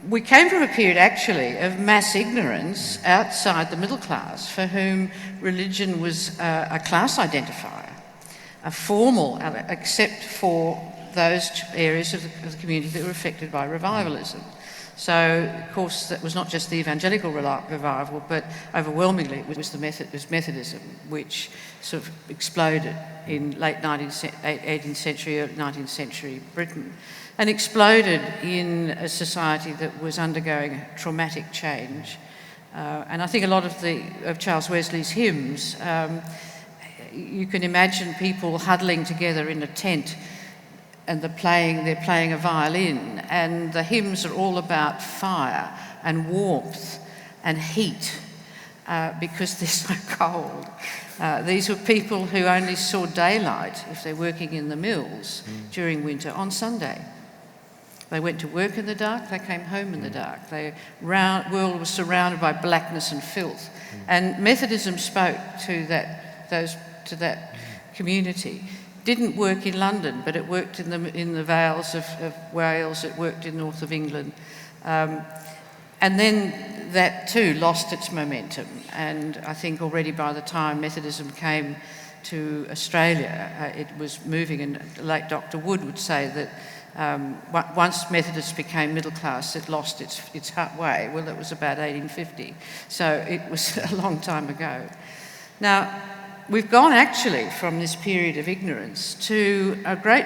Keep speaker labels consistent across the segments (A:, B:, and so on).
A: we came from a period actually of mass ignorance outside the middle class, for whom religion was a class identifier, a formal, except for those areas of the community that were affected by revivalism. So, of course, that was not just the evangelical revival, but overwhelmingly it was Methodism, which sort of exploded in late 18th century, early 19th century Britain, and exploded in a society that was undergoing a traumatic change. And I think a lot of Charles Wesley's hymns, you can imagine people huddling together in a tent, and they're playing a violin, and the hymns are all about fire and warmth and heat because they're so cold. These were people who only saw daylight if they're working in the mills during winter on Sunday. They went to work in the dark, they came home in the dark. The world was surrounded by blackness and filth. And Methodism spoke to that community. Didn't work in London, but it worked in the Vales of Wales, it worked in north of England. And then that too lost its momentum. And I think already by the time Methodism came to Australia, it was moving, and the late Dr. Wood would say that once Methodists became middle class, it lost its way. Well, that was about 1850. So it was a long time ago. Now, we've gone actually from this period of ignorance to a great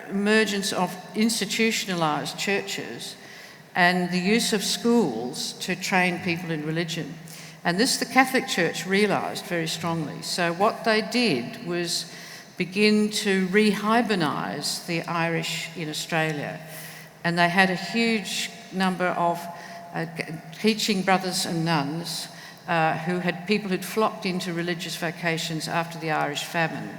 A: emergence of institutionalised churches and the use of schools to train people in religion. And this the Catholic Church realised very strongly. So what they did was begin to re-Hibernize the Irish in Australia. And they had a huge number of teaching brothers and nuns people who'd flocked into religious vocations after the Irish famine.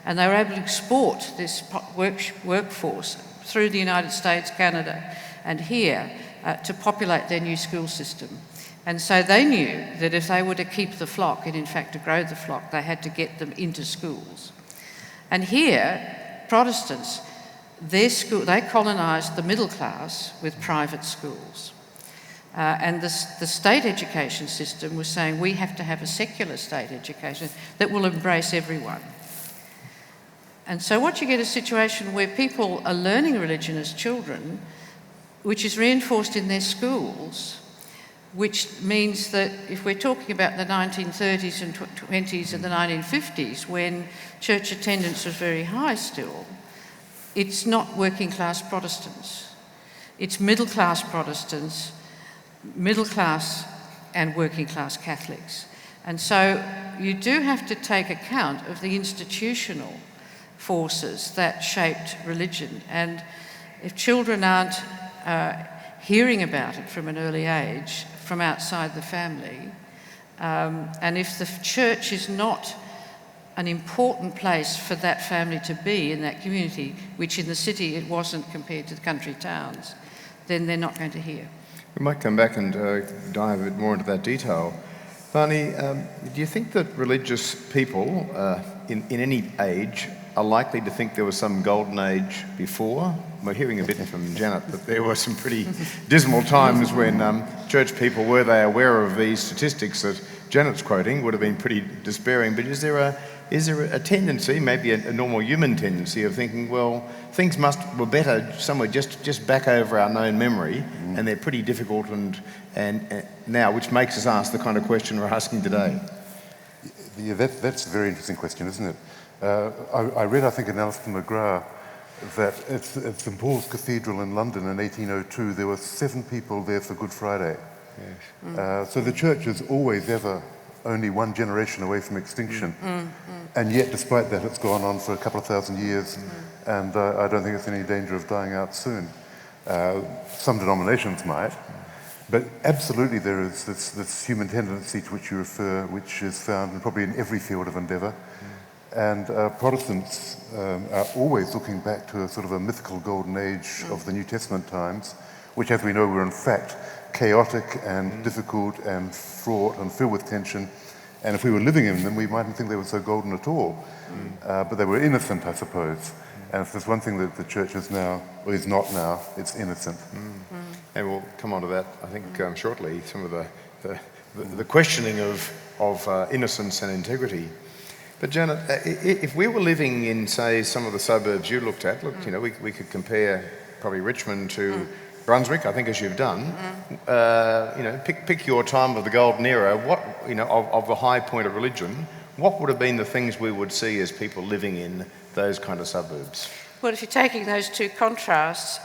A: And they were able to export this workforce through the United States, Canada, and here to populate their new school system. And so they knew that if they were to keep the flock, and in fact to grow the flock, they had to get them into schools. And here, Protestants, they colonised the middle class with private schools. And the state education system was saying we have to have a secular state education that will embrace everyone. And so what you get is a situation where people are learning religion as children, which is reinforced in their schools, which means that if we're talking about the 1930s and 20s and the 1950s, when church attendance was very high still, it's not working class Protestants. It's middle class Protestants, middle class and working class Catholics. And so you do have to take account of the institutional forces that shaped religion. And if children aren't hearing about it from an early age, from outside the family, and if the church is not an important place for that family to be in that community, which in the city it wasn't compared to the country towns, then they're not going to hear.
B: We might come back and dive a bit more into that detail. Barney, do you think that religious people in any age are likely to think there was some golden age before? We're hearing a bit from Janet that there were some pretty dismal times when church people, were they aware of these statistics that Janet's quoting, would have been pretty despairing. But is there a tendency, maybe a normal human tendency, of thinking, well, things were better somewhere just back over our known memory, and they're pretty difficult and now, which makes us ask the kind of question we're asking today?
C: Yeah, that's a very interesting question, isn't it? I read, I think, in Alistair McGrath that at St Paul's Cathedral in London in 1802, there were 7 people there for Good Friday. Yes. So the church is always ever only one generation away from extinction. And yet, despite that, it's gone on for a couple of thousand years, and I don't think it's in any danger of dying out soon. Some denominations might, but absolutely there is this human tendency to which you refer, which is found in probably in every field of endeavour. And Protestants are always looking back to a sort of a mythical golden age of the New Testament times, which, as we know, were in fact chaotic and difficult and fraught and filled with tension. And if we were living in them, we mightn't think they were so golden at all. But they were innocent, I suppose. And if there's one thing that the church is now, or is not now, it's innocent.
B: And we'll come on to that, I think, shortly, some of the questioning of innocence and integrity. But Janet, if we were living in, say, some of the suburbs you looked at, you know, we could compare probably Richmond to Brunswick, I think, as you've done. You know, pick your time of the golden era. What, you know, of the high point of religion, what would have been the things we would see as people living in those kind of suburbs?
A: Well, if you're taking those two contrasts,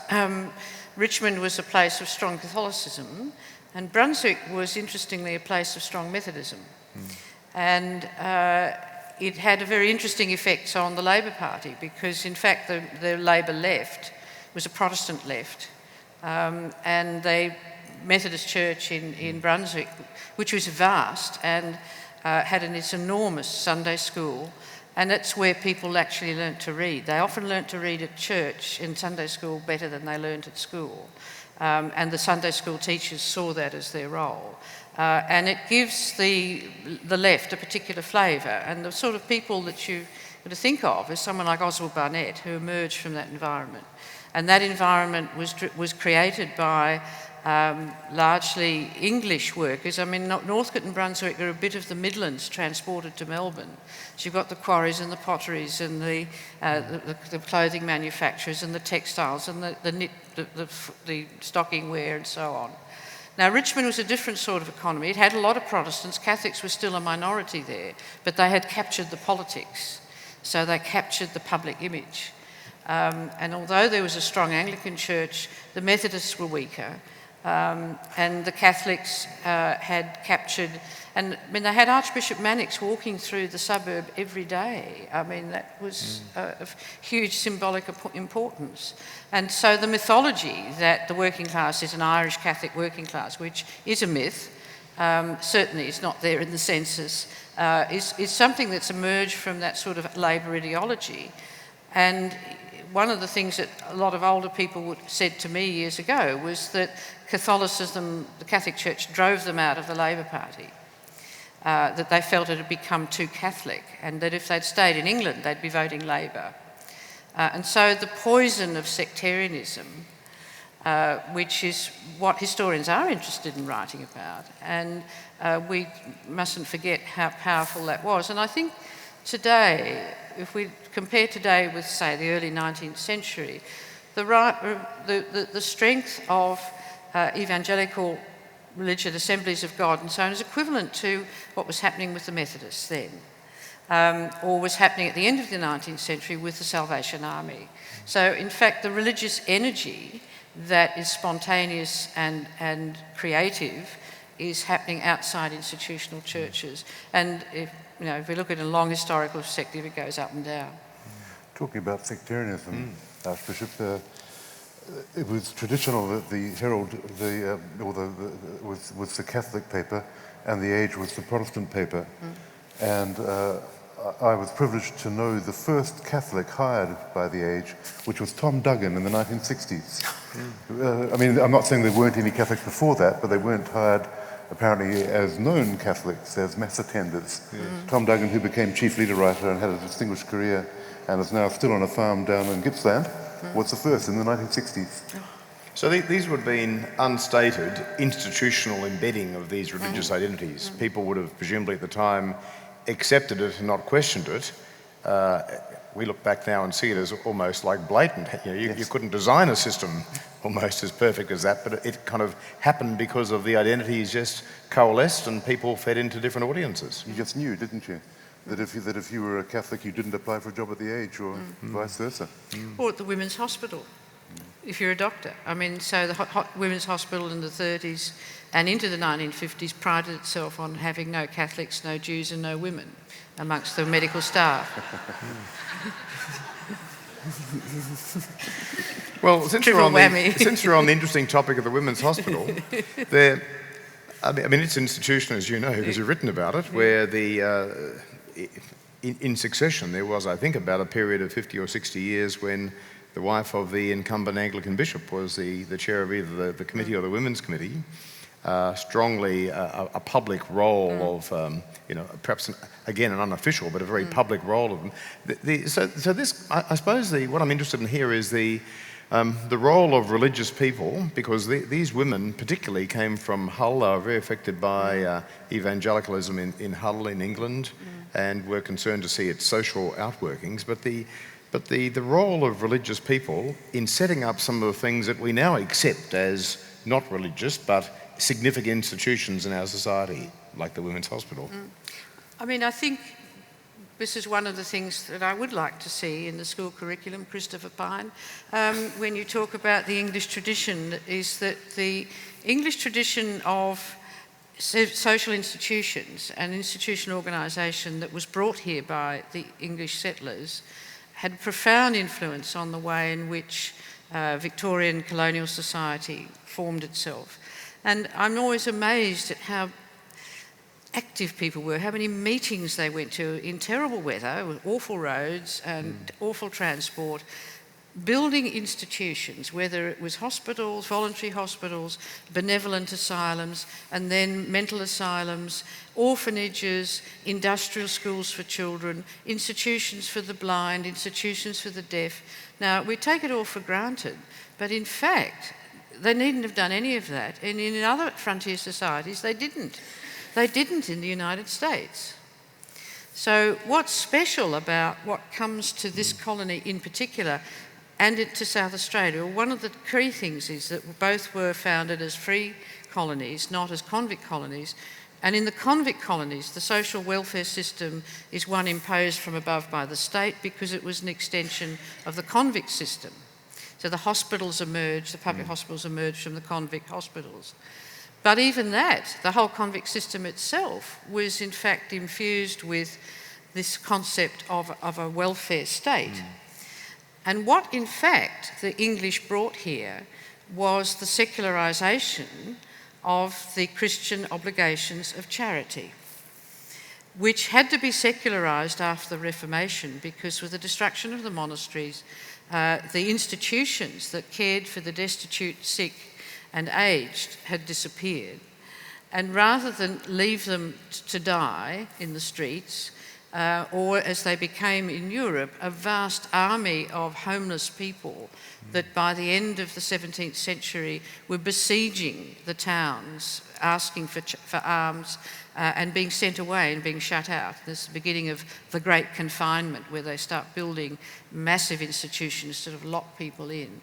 A: Richmond was a place of strong Catholicism, and Brunswick was, interestingly, a place of strong Methodism. And it had a very interesting effect on the Labor Party, because in fact the Labor left was a Protestant left, and the Methodist Church in Brunswick, which was vast and had this enormous Sunday school, and that's where people actually learnt to read. They often learnt to read at church in Sunday school better than they learnt at school, and the Sunday school teachers saw that as their role. And it gives the left a particular flavour, and the sort of people that you got to think of is someone like Oswald Barnett, who emerged from that environment. And that environment was created by largely English workers. I mean, Northcote and Brunswick are a bit of the Midlands transported to Melbourne. So you've got the quarries and the potteries and the clothing manufacturers and the textiles and the stocking ware and so on. Now, Richmond was a different sort of economy. It had a lot of Protestants. Catholics were still a minority there, but they had captured the politics. So they captured the public image. And although there was a strong Anglican church, the Methodists were weaker, and the Catholics had captured, and I mean, they had Archbishop Mannix walking through the suburb every day. I mean, that was of huge symbolic importance. And so the mythology that the working class is an Irish Catholic working class, which is a myth, certainly it's not there in the census, is something that's emerged from that sort of Labor ideology. And one of the things that a lot of older people said to me years ago was that Catholicism, the Catholic Church, drove them out of the Labor Party, that they felt it had become too Catholic, and that if they'd stayed in England, they'd be voting Labor. And so the poison of sectarianism, which is what historians are interested in writing about, and we mustn't forget how powerful that was. And I think today, if we compare today with, say, the early 19th century, the strength of evangelical religious assemblies of God and so on is equivalent to what was happening with the Methodists then, or was happening at the end of the 19th century with the Salvation Army. So, in fact, the religious energy that is spontaneous and creative is happening outside institutional churches. And if we look at a long historical perspective, it goes up and down.
C: Talking about sectarianism, Archbishop, it was traditional that the Herald was the Catholic paper and the Age was the Protestant paper. And I was privileged to know the first Catholic hired by the Age, which was Tom Duggan in the 1960s. I mean, I'm not saying there weren't any Catholics before that, but they weren't hired apparently as known Catholics, as mass attenders. Tom Duggan, who became chief leader writer and had a distinguished career and is now still on a farm down in Gippsland, was the first in the 1960s.
B: So these would have been unstated institutional embedding of these religious identities. People would have presumably at the time accepted it and not questioned it. We look back now and see it as almost like blatant. You couldn't design a system almost as perfect as that, but it kind of happened because of the identities just coalesced and people fed into different audiences.
C: You just knew, didn't you, that if you were a Catholic, you didn't apply for a job at the Age or vice versa.
A: Or at the Women's Hospital, if you're a doctor. I mean, so the Women's Hospital in the 30s and into the 1950s prided itself on having no Catholics, no Jews and no women amongst the medical staff.
B: Well, since we're on the interesting topic of the Women's Hospital, I mean, it's an institution, as you know, because you've written about it, where in succession there was, I think, about a period of 50 or 60 years when the wife of the incumbent Anglican bishop was the chair of either the committee or the Women's Committee. Strongly a public role of, perhaps again an unofficial but a very public role of them. So this, I suppose, what I'm interested in here is The role of religious people, because these women particularly came from Hull, they were very affected by evangelicalism in Hull in England, and were concerned to see its social outworkings. But the role of religious people in setting up some of the things that we now accept as not religious, but significant institutions in our society, like the Women's Hospital.
A: I mean, I think this is one of the things that I would like to see in the school curriculum, Christopher Pine, when you talk about the English tradition, is that the English tradition of social institutions and institutional organisation that was brought here by the English settlers had profound influence on the way in which Victorian colonial society formed itself. And I'm always amazed at how active people were, how many meetings they went to in terrible weather, with awful roads and awful transport, building institutions, whether it was hospitals, voluntary hospitals, benevolent asylums, and then mental asylums, orphanages, industrial schools for children, institutions for the blind, institutions for the deaf. Now, we take it all for granted, but in fact, they needn't have done any of that, and in other frontier societies, they didn't. They didn't in the United States. So what's special about what comes to this colony in particular and to South Australia? Well, one of the key things is that both were founded as free colonies, not as convict colonies. And in the convict colonies, the social welfare system is one imposed from above by the state because it was an extension of the convict system. So the hospitals emerged, the public hospitals emerged from the convict hospitals. But even that, the whole convict system itself was in fact infused with this concept of a welfare state. And what in fact the English brought here was the secularisation of the Christian obligations of charity, which had to be secularised after the Reformation because with the destruction of the monasteries, the institutions that cared for the destitute, sick, and aged had disappeared. And rather than leave them to die in the streets, or as they became in Europe, a vast army of homeless people that by the end of the 17th century were besieging the towns, asking for alms, and being sent away and being shut out. This is the beginning of the Great Confinement, where they start building massive institutions to sort of lock people in.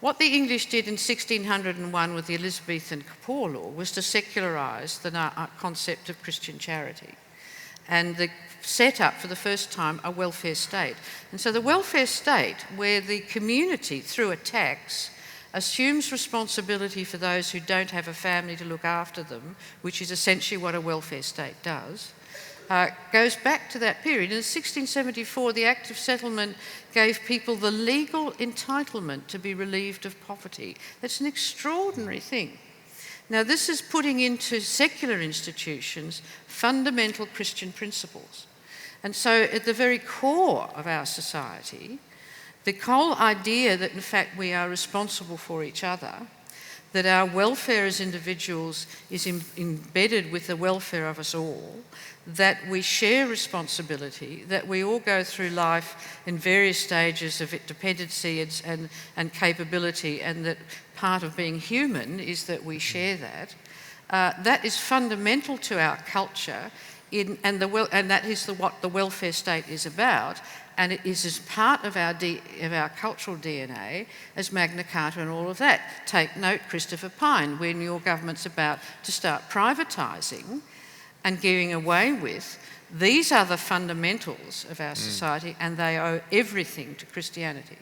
A: What the English did in 1601 with the Elizabethan Poor Law was to secularise the concept of Christian charity and set up for the first time a welfare state. And so the welfare state, where the community, through a tax, assumes responsibility for those who don't have a family to look after them, which is essentially what a welfare state does, goes back to that period. In 1674, the Act of Settlement gave people the legal entitlement to be relieved of poverty. That's an extraordinary thing. Now, this is putting into secular institutions fundamental Christian principles. And so at the very core of our society, the whole idea that in fact we are responsible for each other, that our welfare as individuals is embedded with the welfare of us all, that we share responsibility, that we all go through life in various stages of dependency and capability, and that part of being human is that we share that. That is fundamental to our culture, and that is what the welfare state is about. And it is as part of our cultural DNA as Magna Carta and all of that. Take note, Christopher Pine, when your government's about to start privatising and giving away with, these are the fundamentals of our society, and they owe everything to Christianity.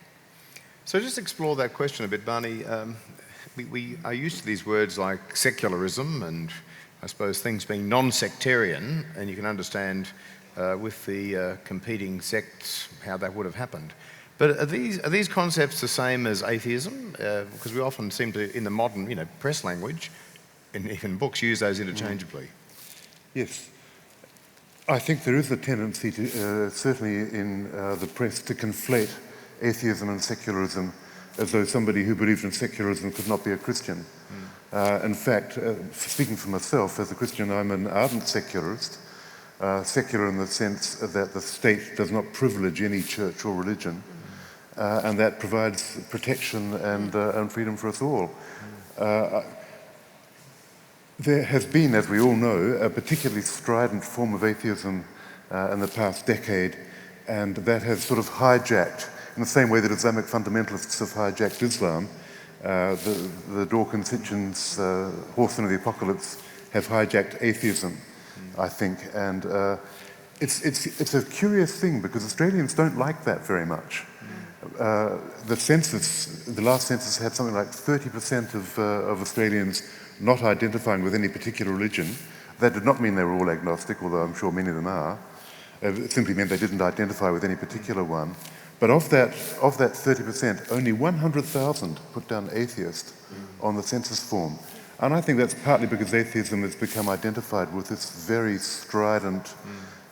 B: So just explore that question a bit, Barney. We are used to these words like secularism and I suppose things being non-sectarian, and you can understand with the competing sects how that would have happened. But are these concepts the same as atheism? Because we often seem to, in the modern press language, and even books, use those interchangeably.
C: Yes. I think there is a tendency to, certainly in the press, to conflate atheism and secularism as though somebody who believed in secularism could not be a Christian. In fact, speaking for myself, as a Christian, I'm an ardent secularist. Secular in the sense that the state does not privilege any church or religion. and that provides protection and freedom for us all. There has been, as we all know, a particularly strident form of atheism in the past decade, and that has sort of hijacked, in the same way that Islamic fundamentalists have hijacked Islam, the Dawkins, Hitchens, horsemen of the apocalypse have hijacked atheism, I think. And it's a curious thing because Australians don't like that very much. The census, the last census had something like 30% of Australians not identifying with any particular religion. That did not mean they were all agnostic, although I'm sure many of them are. It simply meant they didn't identify with any particular one. But of that 30%, only 100,000 put down atheist on the census form. And I think that's partly because atheism has become identified with this very strident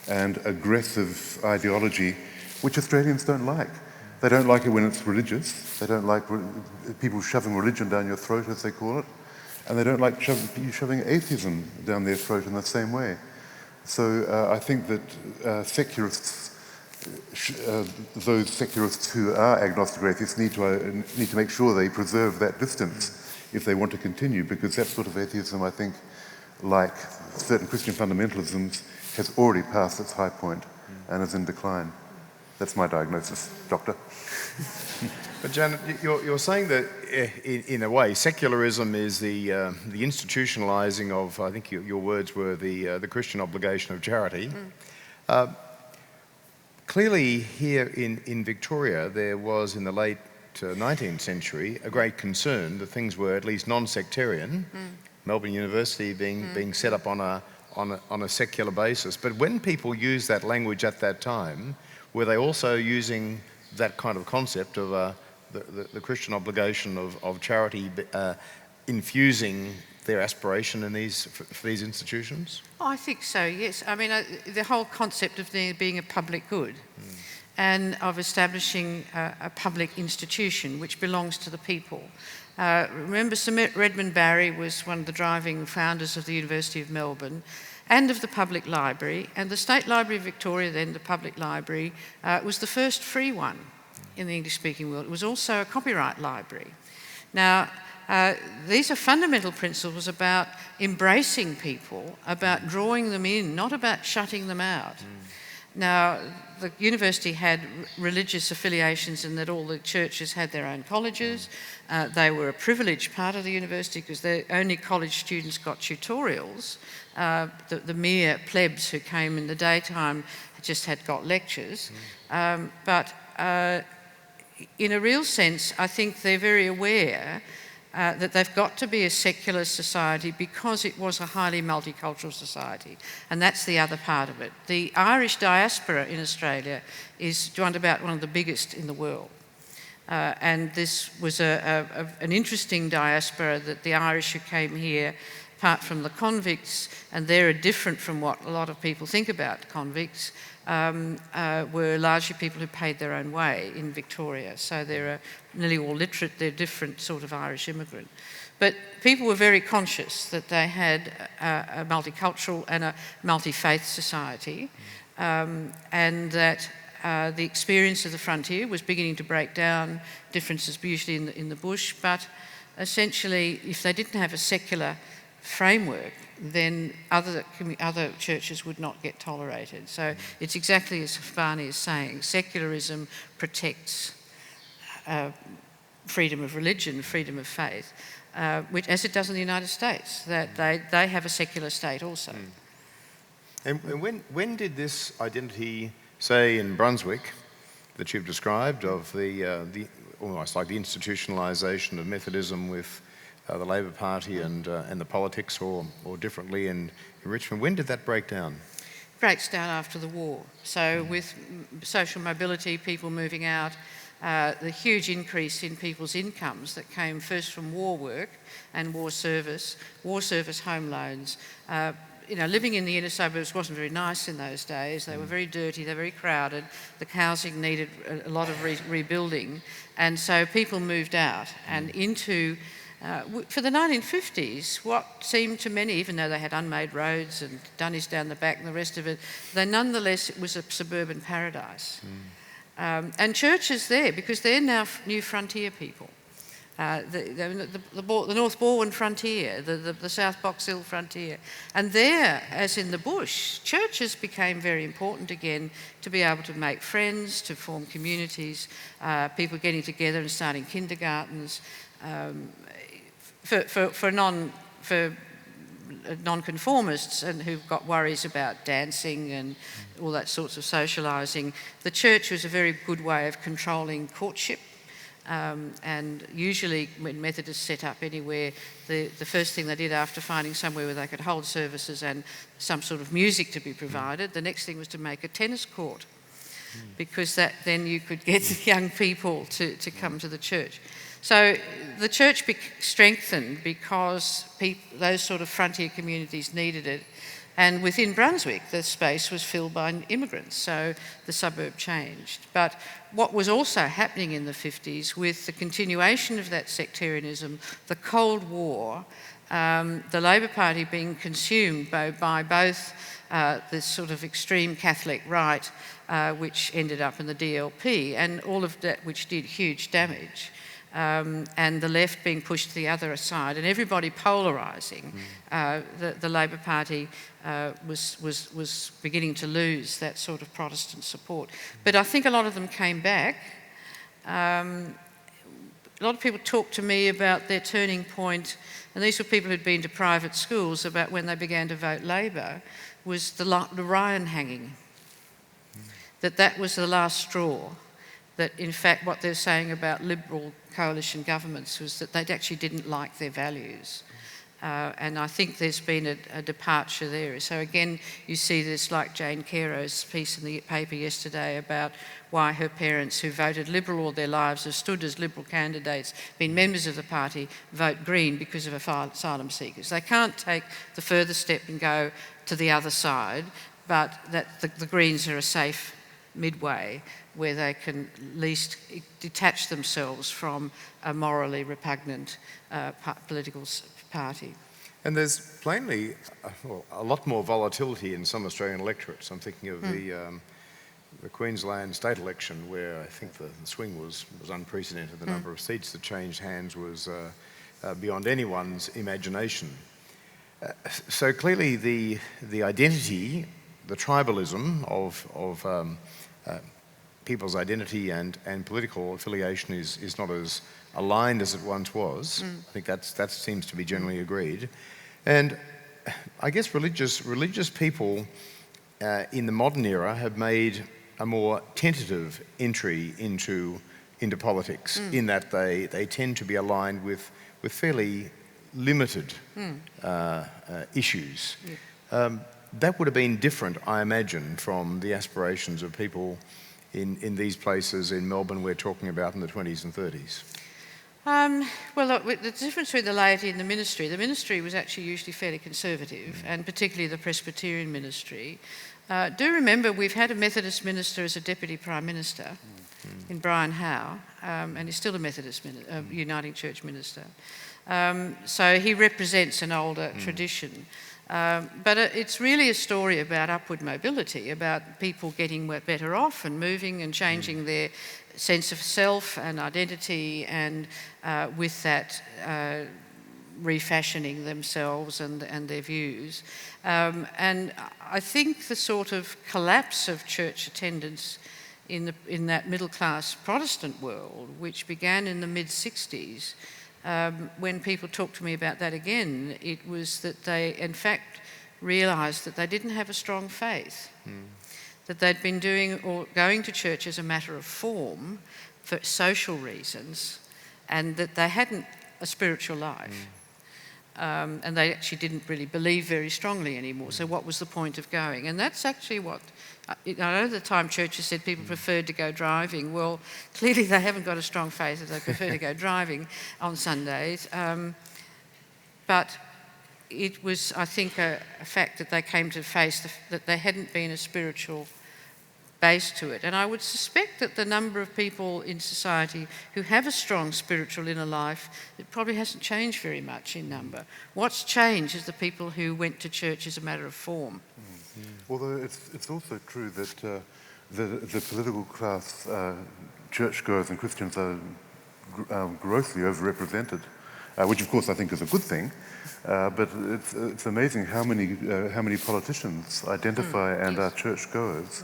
C: and aggressive ideology, which Australians don't like. They don't like it when it's religious. They don't like people shoving religion down your throat, as they call it. And they don't like you shoving atheism down their throat in the same way. So I think that secularists, those secularists who are agnostic or atheists, need to make sure they preserve that distance if they want to continue, because that sort of atheism, I think, like certain Christian fundamentalisms, has already passed its high point and is in decline. That's my diagnosis, Doctor.
B: But Janet, you're saying that in a way, secularism is the institutionalising of, I think your words were the Christian obligation of charity. Clearly here in Victoria, there was in the late 19th century a great concern that things were at least non-sectarian, Melbourne University being set up on a secular basis. But when people used that language at that time, were they also using that kind of concept of the Christian obligation of charity infusing their aspiration in for these institutions?
A: Oh, I think so, yes. I mean, the whole concept of there being a public good and of establishing a public institution which belongs to the people. Remember, Sir Redmond Barry was one of the driving founders of the University of Melbourne and of the public library, and the State Library of Victoria, then the public library, was the first free one in the English-speaking world. It was also a copyright library. Now, these are fundamental principles about embracing people, about drawing them in, not about shutting them out. Now, the university had religious affiliations in that all the churches had their own colleges. They were a privileged part of the university because only college students got tutorials. The mere plebs who came in the daytime just got lectures. But in a real sense, I think they're very aware that they've got to be a secular society because it was a highly multicultural society. And that's the other part of it. The Irish diaspora in Australia is about one of the biggest in the world. And this was an interesting diaspora, that the Irish who came here, apart from the convicts, and they're different from what a lot of people think about convicts, were largely people who paid their own way in Victoria. So they're nearly all literate, they're different sort of Irish immigrant. But people were very conscious that they had a multicultural and a multi-faith society, and that the experience of the frontier was beginning to break down differences usually in the bush, but essentially if they didn't have a secular framework, then other churches would not get tolerated. So it's exactly as Barney is saying, secularism protects freedom of religion, freedom of faith, which, as it does in the United States, that they have a secular state also.
B: And when did this identity, say in Brunswick, that you've described, of the almost like the institutionalisation of Methodism with the Labor Party and the politics, or differently in Richmond, when did that break down?
A: It breaks down after the war. So with social mobility, people moving out, the huge increase in people's incomes that came first from war work and war service home loans. Living in the inner suburbs wasn't very nice in those days. They were very dirty, they were very crowded. The housing needed a lot of rebuilding. And so people moved out and into... for the 1950s, what seemed to many, even though they had unmade roads and dunnies down the back and the rest of it, it was a suburban paradise. And churches there, because they're now new frontier people. The North Balwyn frontier, the South Box Hill frontier. And there, as in the bush, churches became very important again to be able to make friends, to form communities, people getting together and starting kindergartens. For nonconformists and who've got worries about dancing and all that sorts of socialising, the church was a very good way of controlling courtship. And usually when Methodists set up anywhere, the first thing they did after finding somewhere where they could hold services and some sort of music to be provided, the next thing was to make a tennis court, because then you could get young people to come to the church. So the church strengthened because those sort of frontier communities needed it. And within Brunswick, the space was filled by immigrants, so the suburb changed. But what was also happening in the 50s, with the continuation of that sectarianism, the Cold War, the Labor Party being consumed by both this sort of extreme Catholic right, which ended up in the DLP, and all of that which did huge damage. And the left being pushed to the other side, and everybody polarising. The Labor Party was beginning to lose that sort of Protestant support. But I think a lot of them came back. A lot of people talk to me about their turning point, and these were people who'd been to private schools, about when they began to vote Labor, was the Ryan hanging. That was the last straw. That in fact what they're saying about Liberal coalition governments was that they actually didn't like their values. And I think there's been a departure there. So again, you see this, like Jane Caro's piece in the paper yesterday about why her parents, who voted Liberal all their lives, have stood as Liberal candidates, been members of the party, vote Green because of asylum seekers. They can't take the further step and go to the other side, but that the Greens are a safe midway where they can at least detach themselves from a morally repugnant political party.
B: And there's plainly a lot more volatility in some Australian electorates. I'm thinking of the Queensland state election, where I think the swing was unprecedented. The number of seats that changed hands was beyond anyone's imagination. So clearly the identity, the tribalism of people's identity and political affiliation is not as aligned as it once was. I think that seems to be generally agreed. And I guess religious people in the modern era have made a more tentative entry into politics, in that they tend to be aligned with fairly limited issues. Yeah. That would have been different, I imagine, from the aspirations of people in these places in Melbourne we're talking about in the 20s and 30s.
A: Well, look, the difference between the laity and the ministry was actually usually fairly conservative, and particularly the Presbyterian ministry. Do remember we've had a Methodist minister as a Deputy Prime Minister in Brian Howe, and he's still a Methodist Uniting Church minister. So he represents an older tradition. But it's really a story about upward mobility, about people getting better off and moving and changing their sense of self and identity, and with that refashioning themselves and their views. And I think the sort of collapse of church attendance in that middle-class Protestant world, which began in the mid-60s, when people talk to me about that again, it was that they, in fact, realised that they didn't have a strong faith, that they'd been going to church as a matter of form for social reasons, and that they hadn't a spiritual life. And they actually didn't really believe very strongly anymore. So what was the point of going? And that's actually what, I know at the time churches said people preferred to go driving. Well, clearly they haven't got a strong faith that they prefer to go driving on Sundays. But it was, I think, a fact that they came to face that there hadn't been a spiritual base to it. And I would suspect that the number of people in society who have a strong spiritual inner life, it probably hasn't changed very much in number. What's changed is the people who went to church as a matter of form.
C: Although it's also true that the political class, churchgoers and Christians are grossly overrepresented, which of course I think is a good thing. But it's amazing how many politicians identify and are churchgoers,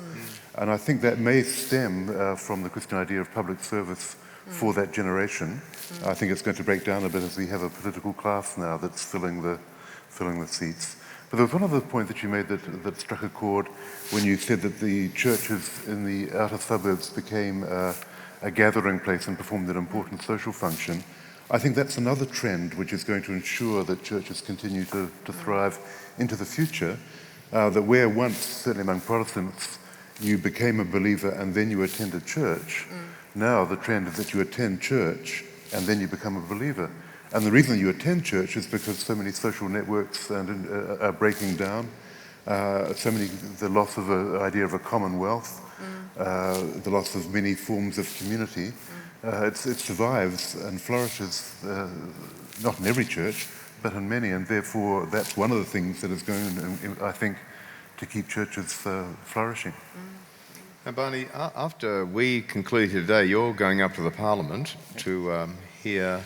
C: and I think that may stem from the Christian idea of public service for that generation. I think it's going to break down a bit as we have a political class now that's filling the seats. But there was one other point that you made that struck a chord when you said that the churches in the outer suburbs became a gathering place and performed an important social function. I think that's another trend which is going to ensure that churches continue to thrive into the future, that where once, certainly among Protestants, you became a believer and then you attended church, now the trend is that you attend church and then you become a believer. And the reason you attend church is because so many social networks are breaking down, the loss of an idea of a commonwealth, the loss of many forms of community. It survives and flourishes, not in every church, but in many, and therefore that's one of the things that is going, I think, to keep churches flourishing.
B: Now, Barney, after we conclude here today, you're going up to the Parliament to hear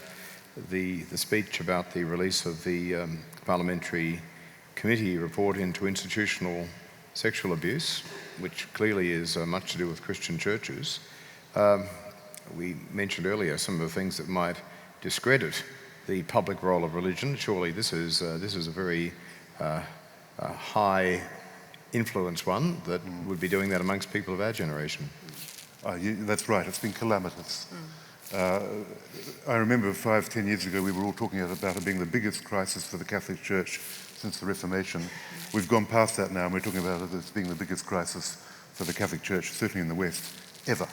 B: the speech about the release of the Parliamentary Committee report into institutional sexual abuse, which clearly is much to do with Christian churches. We mentioned earlier some of the things that might discredit the public role of religion. Surely this is a very high influence one that would be doing that amongst people of our generation.
C: That's right, it's been calamitous. I remember 5-10 years ago we were all talking about it being the biggest crisis for the Catholic Church since the Reformation. We've gone past that now and we're talking about it as being the biggest crisis for the Catholic Church, certainly in the West, ever.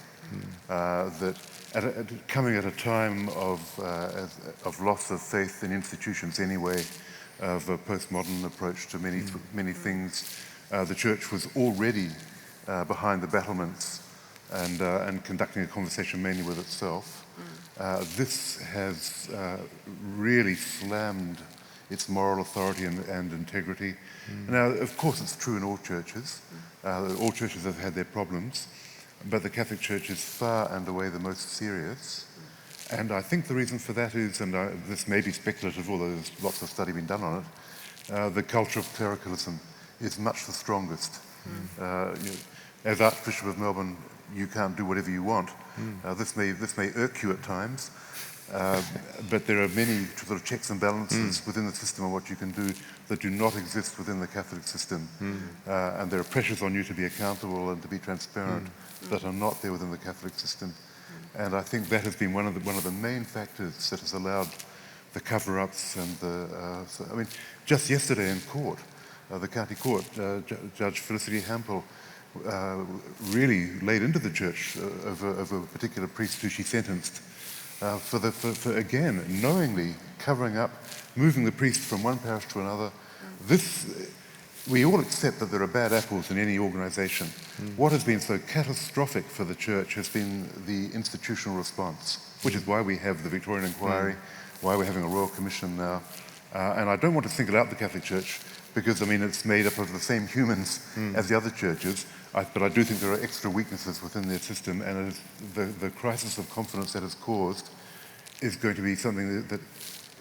C: That coming at a time of loss of faith in institutions anyway, of a postmodern approach to many things, the Church was already behind the battlements and conducting a conversation mainly with itself. This has really slammed its moral authority and integrity. Now, of course, it's true in all churches. All churches have had their problems, but the Catholic Church is far and away the most serious. And I think the reason for that is, and this may be speculative, although there's lots of study being done on it, the culture of clericalism is much the strongest. As Archbishop of Melbourne, you can't do whatever you want. This may irk you at times, but there are many sort of checks and balances within the system of what you can do that do not exist within the Catholic system. And there are pressures on you to be accountable and to be transparent that are not there within the Catholic system. And I think that has been one of the main factors that has allowed the cover-ups and just yesterday in court, the county court, Judge Felicity Hampel really laid into the church of a particular priest who she sentenced for again, knowingly covering up, moving the priest from one parish to another. We all accept that there are bad apples in any organisation. What has been so catastrophic for the church has been the institutional response, which is why we have the Victorian Inquiry, why we're having a Royal Commission now. And I don't want to single out the Catholic Church because, it's made up of the same humans as the other churches, but I do think there are extra weaknesses within their system, and the crisis of confidence that has caused is going to be something that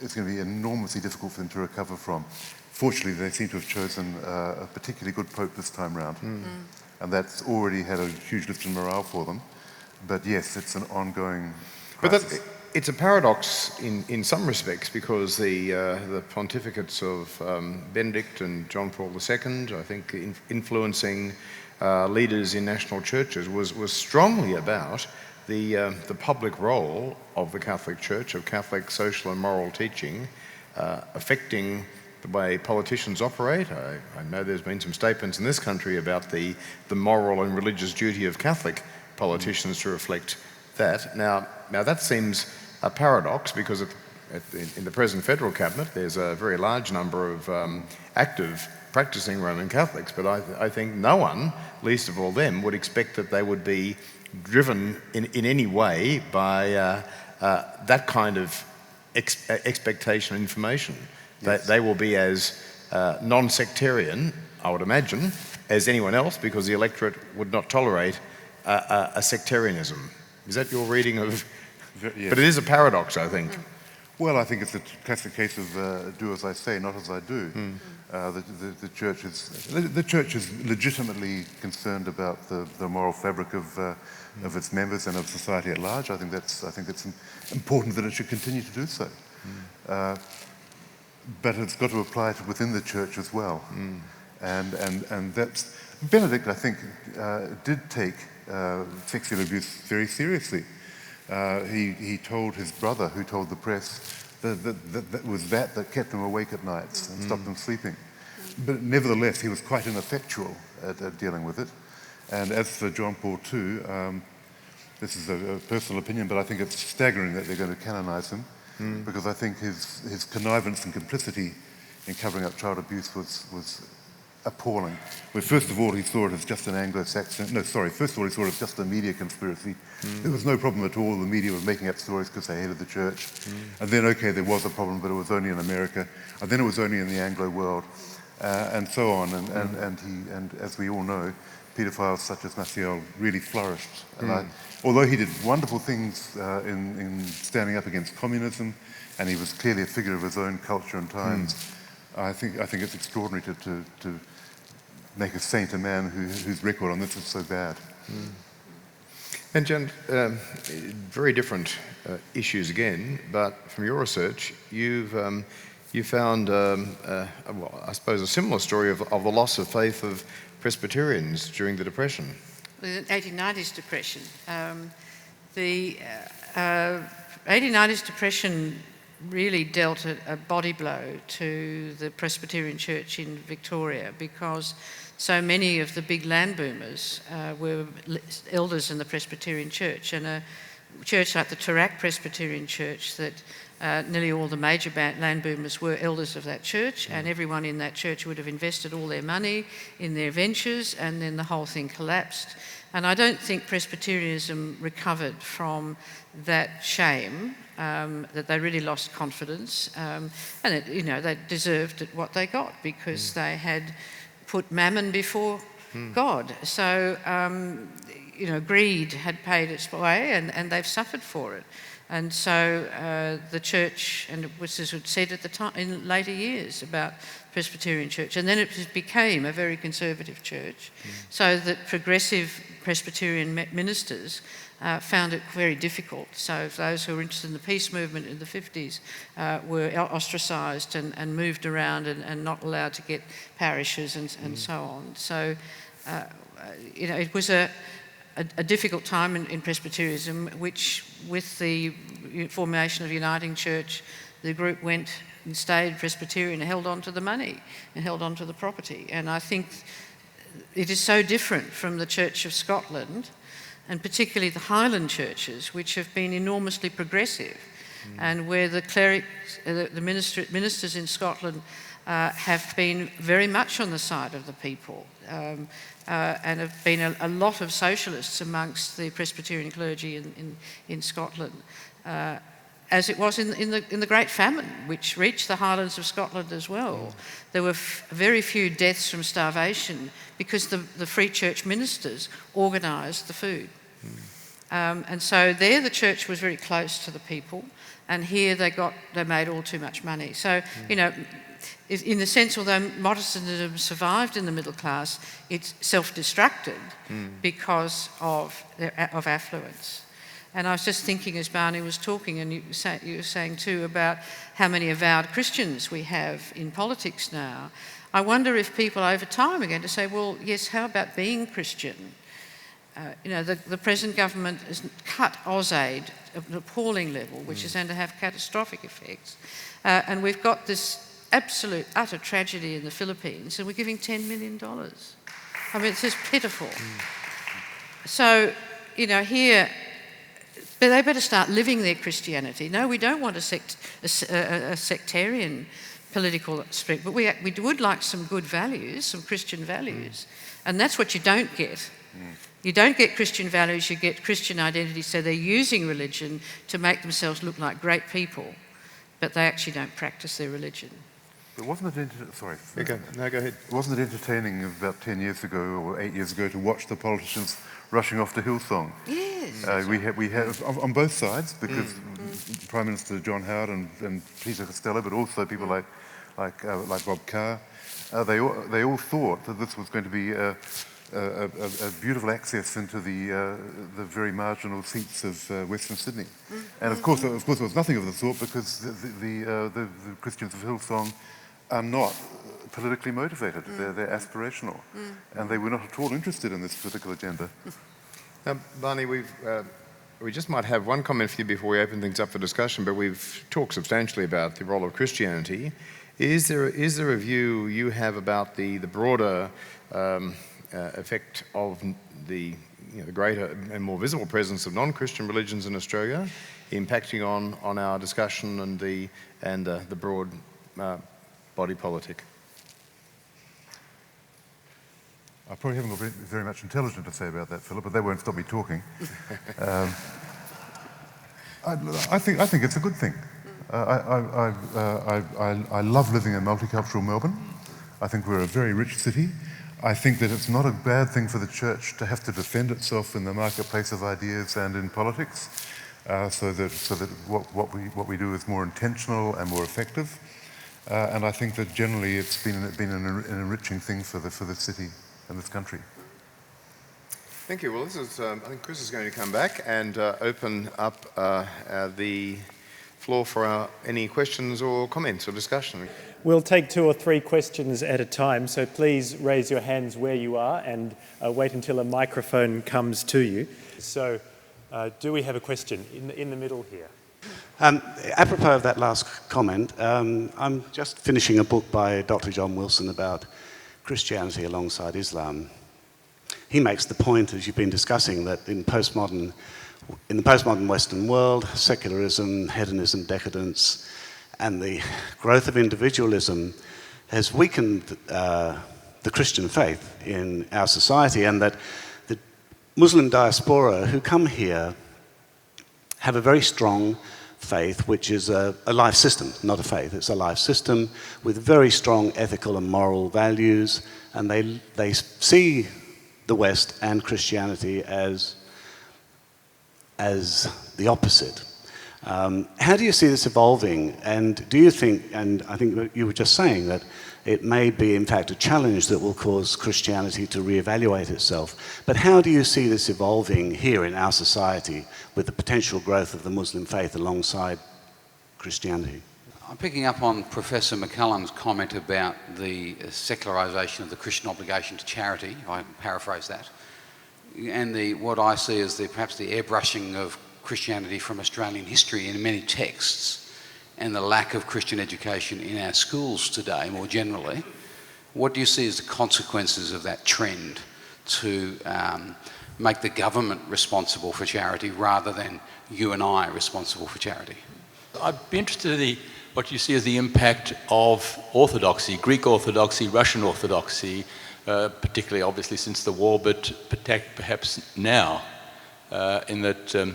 C: is going to be enormously difficult for them to recover from. Fortunately, they seem to have chosen a particularly good pope this time round, and that's already had a huge lift in morale for them. But yes, it's an ongoing crisis.
B: But it's a paradox in some respects, because the pontificates of Benedict and John Paul II, I think, influencing leaders in national churches was strongly about the public role of the Catholic Church, of Catholic social and moral teaching, affecting the way politicians operate. I know there's been some statements in this country about the moral and religious duty of Catholic politicians to reflect that. Now that seems a paradox, because in the present federal cabinet there's a very large number of active practicing Roman Catholics, but I think no one, least of all them, would expect that they would be driven in any way by that kind of expectation and information. Yes. They will be as non-sectarian, I would imagine, as anyone else because the electorate would not tolerate a sectarianism. Is that your reading of...
C: Yes.
B: But it is a paradox, I think.
C: Well, I think it's a classic case of do as I say, not as I do. The church is legitimately concerned about the moral fabric of its members and of society at large. I think it's important that it should continue to do so. But it's got to apply to within the church as well. And that's... Benedict, I think, did take sexual abuse very seriously. He told his brother, who told the press, that was that kept him awake at nights and stopped him sleeping. But nevertheless, he was quite ineffectual at dealing with it. And as for John Paul II, this is a personal opinion, but I think it's staggering that they're going to canonize him, because I think his connivance and complicity in covering up child abuse was appalling. Well, first of all, he saw it as just an Anglo-Saxon... No, sorry, first of all, he saw it as just a media conspiracy. There was no problem at all. The media were making up stories because they hated the church. And then, okay, there was a problem, but it was only in America. And then it was only in the Anglo world, and so on. And as we all know, paedophiles such as Maciel really flourished. And although he did wonderful things in standing up against communism, and he was clearly a figure of his own culture and times, I think it's extraordinary to make a saint a man whose record on this is so bad.
B: And Jen, very different issues again, but from your research, you found, well, I suppose, a similar story of the loss of faith of Presbyterians during the Depression.
A: The 1890s Depression. The 1890s Depression really dealt a body blow to the Presbyterian Church in Victoria, because so many of the big land boomers were elders in the Presbyterian Church, and a church like the Tarak Presbyterian Church, that nearly all the major land boomers were elders of that church, and everyone in that church would have invested all their money in their ventures, and then the whole thing collapsed. And I don't think Presbyterianism recovered from that shame, that they really lost confidence, and they deserved what they got, because they had put mammon before God. So, greed had paid its way, and they've suffered for it. And so the church, and it was said at the time in later years about Presbyterian Church, and then it became a very conservative church, so that progressive Presbyterian ministers found it very difficult. So those who were interested in the peace movement in the 50s were ostracised and moved around and not allowed to get parishes and so on. So, it was a difficult time in Presbyterianism, which, with the formation of Uniting Church, the group went and stayed Presbyterian and held on to the money and held on to the property. And I think it is so different from the Church of Scotland, and particularly the Highland churches, which have been enormously progressive, and where the clerics, the ministers in Scotland have been very much on the side of the people, and have been a lot of socialists amongst the Presbyterian clergy in Scotland, as it was in the Great Famine, which reached the Highlands of Scotland as well. There were very few deaths from starvation because the Free Church ministers organised the food. And so there the church was very close to the people, and here they made all too much money. So, in the sense, although Protestantism survived in the middle class, it's self-destructed because of affluence. And I was just thinking as Barney was talking, and you were saying too about how many avowed Christians we have in politics now. I wonder if people over time are going to say, well, yes, how about being Christian? The present government has cut AusAid at an appalling level, which is going to have catastrophic effects. And we've got this absolute, utter tragedy in the Philippines, and we're giving $10 million. I mean, it's just pitiful. So, here, but they better start living their Christianity. No, we don't want a sectarian political streak, but we would like some good values, some Christian values. And that's what you don't get. You don't get Christian values, you get Christian identity, so they're using religion to make themselves look like great people, but they actually don't practice their religion.
C: But wasn't it, sorry.
B: Okay, no, go ahead.
C: Wasn't it entertaining about 10 years ago or 8 years ago to watch the politicians rushing off to Hillsong?
A: Yes.
C: We have on both sides, because Prime Minister John Howard and Peter Costello, but also people like Bob Carr, they all thought that this was going to be a beautiful access into the very marginal seats of Western Sydney. And of course there was nothing of the sort, because the Christians of Hillsong are not politically motivated. They're aspirational, and they were not at all interested in this political agenda.
B: Barney, we just might have one comment for you before we open things up for discussion, but we've talked substantially about the role of Christianity. Is there a view you have about the broader effect of the greater and more visible presence of non-Christian religions in Australia impacting on our discussion and the broad body politic?
C: I probably haven't got very much intelligent to say about that, Philip, but that won't stop me talking. I think it's a good thing. I love living in multicultural Melbourne. I think we're a very rich city. I think that it's not a bad thing for the church to have to defend itself in the marketplace of ideas and in politics, so that what we do is more intentional and more effective. And I think that generally it's been an enriching thing for the city and this country.
B: Thank you. Well, this is, I think Chris is going to come back and open up the floor for any questions or comments or discussion.
D: We'll take 2 or 3 questions at a time, so please raise your hands where you are and wait until a microphone comes to you. So, do we have a question in the middle here?
E: Apropos of that last comment, I'm just finishing a book by Dr. John Wilson about Christianity alongside Islam. He makes the point, as you've been discussing, that in the postmodern Western world, secularism, hedonism, decadence, and the growth of individualism has weakened the Christian faith in our society, and that the Muslim diaspora who come here have a very strong faith, which is a life system, not a faith. It's a life system with very strong ethical and moral values, and they see the West and Christianity as the opposite. How do you see this evolving? And do you think, and I think you were just saying that it may be in fact a challenge that will cause Christianity to reevaluate itself, but how do you see this evolving here in our society with the potential growth of the Muslim faith alongside Christianity?
F: I'm picking up on Professor McCallan's comment about the secularisation of the Christian obligation to charity. I paraphrase that. And what I see as perhaps the airbrushing of Christianity from Australian history in many texts, and the lack of Christian education in our schools today more generally. What do you see as the consequences of that trend to make the government responsible for charity rather than you and I responsible for charity?
G: I'd be interested in what you see as the impact of orthodoxy, Greek orthodoxy, Russian orthodoxy, particularly obviously since the war, but perhaps now, in that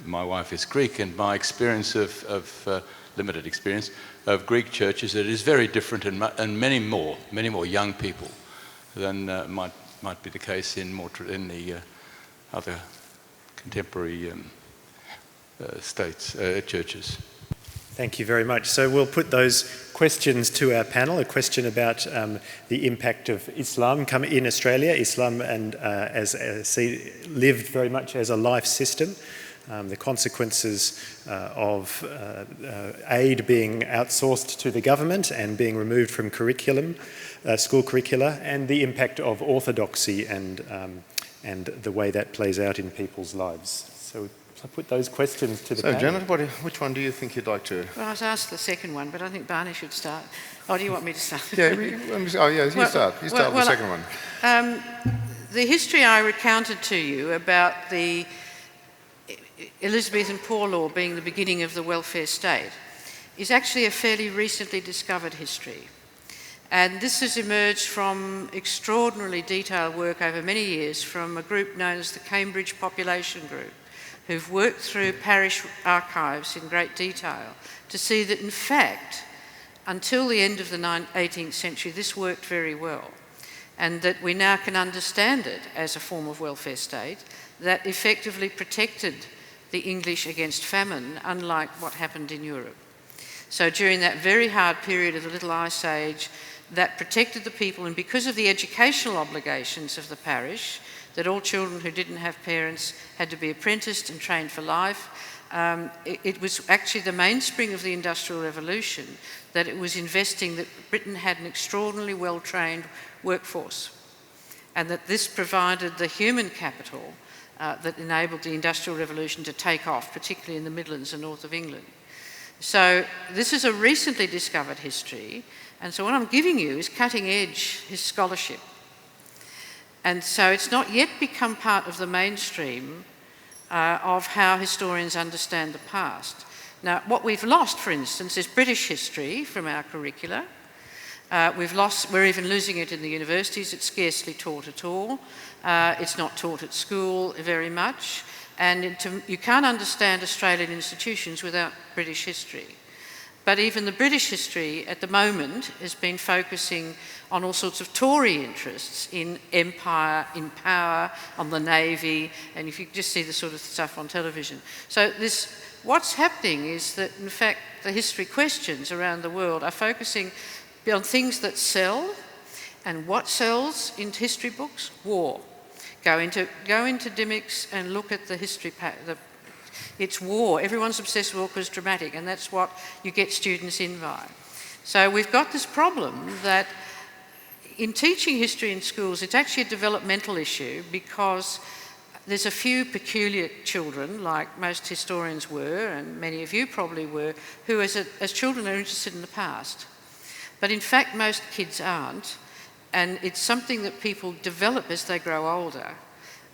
G: my wife is Greek, and my experience of limited experience of Greek churches, it is very different and many more young people than might be the case in the other contemporary churches.
D: Thank you very much. So we'll put those questions to our panel. A question about the impact of Islam in Australia. Islam and lived very much as a life system. The consequences of aid being outsourced to the government and being removed from school curricula, and the impact of orthodoxy and the way that plays out in people's lives. So I put those questions to the panel.
B: So, Janet, which one do you think you'd like to?
A: Well, I was asked the second one, but I think Barney should start. Oh, do you want me to start?
B: Yeah, you start. You start with the second one.
A: The history I recounted to you about the Elizabethan Poor Law being the beginning of the welfare state is actually a fairly recently discovered history. And this has emerged from extraordinarily detailed work over many years from a group known as the Cambridge Population Group, who've worked through parish archives in great detail to see that, in fact, until the end of the 18th century, this worked very well, and that we now can understand it as a form of welfare state that effectively protected the English against famine, unlike what happened in Europe. So during that very hard period of the Little Ice Age, that protected the people, and because of the educational obligations of the parish, that all children who didn't have parents had to be apprenticed and trained for life, it was actually the mainspring of the Industrial Revolution that it was investing that Britain had an extraordinarily well-trained workforce, and that this provided the human capital that enabled the Industrial Revolution to take off, particularly in the Midlands and north of England. So this is a recently discovered history, and so what I'm giving you is cutting-edge scholarship. And so it's not yet become part of the mainstream of how historians understand the past. Now, what we've lost, for instance, is British history from our curricula. We're even losing it in the universities. It's scarcely taught at all. It's not taught at school very much. And you can't understand Australian institutions without British history. But even the British history at the moment has been focusing on all sorts of Tory interests in empire, in power, on the Navy, and if you just see the sort of stuff on television. So what's happening is that, in fact, the history questions around the world are focusing on things that sell, and what sells in history books? War. Go into Dimick's and look at the history. It's war. Everyone's obsessed with war because it's dramatic, and that's what you get students in by. So we've got this problem that in teaching history in schools, it's actually a developmental issue because there's a few peculiar children, like most historians were, and many of you probably were, who as children are interested in the past. But in fact, most kids aren't, and it's something that people develop as they grow older.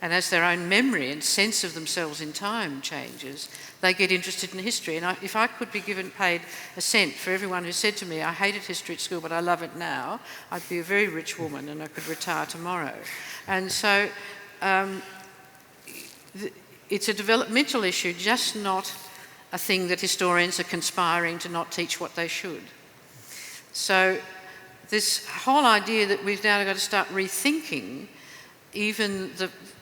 A: And as their own memory and sense of themselves in time changes, they get interested in history. And if I could be paid a cent for everyone who said to me, I hated history at school, but I love it now, I'd be a very rich woman and I could retire tomorrow. And so it's a developmental issue, just not a thing that historians are conspiring to not teach what they should. So this whole idea that we've now got to start rethinking even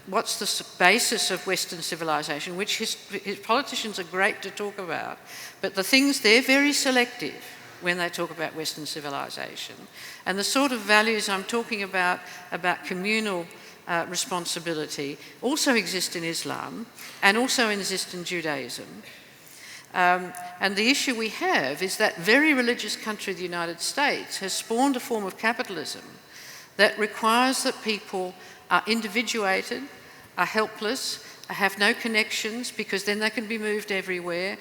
A: what's the basis of Western civilization, which politicians are great to talk about, but they're very selective when they talk about Western civilization. And the sort of values I'm talking about communal responsibility, also exist in Islam and also exist in Judaism. And the issue we have is that very religious country, the United States, has spawned a form of capitalism that requires that people are individuated, are helpless, have no connections because then they can be moved everywhere.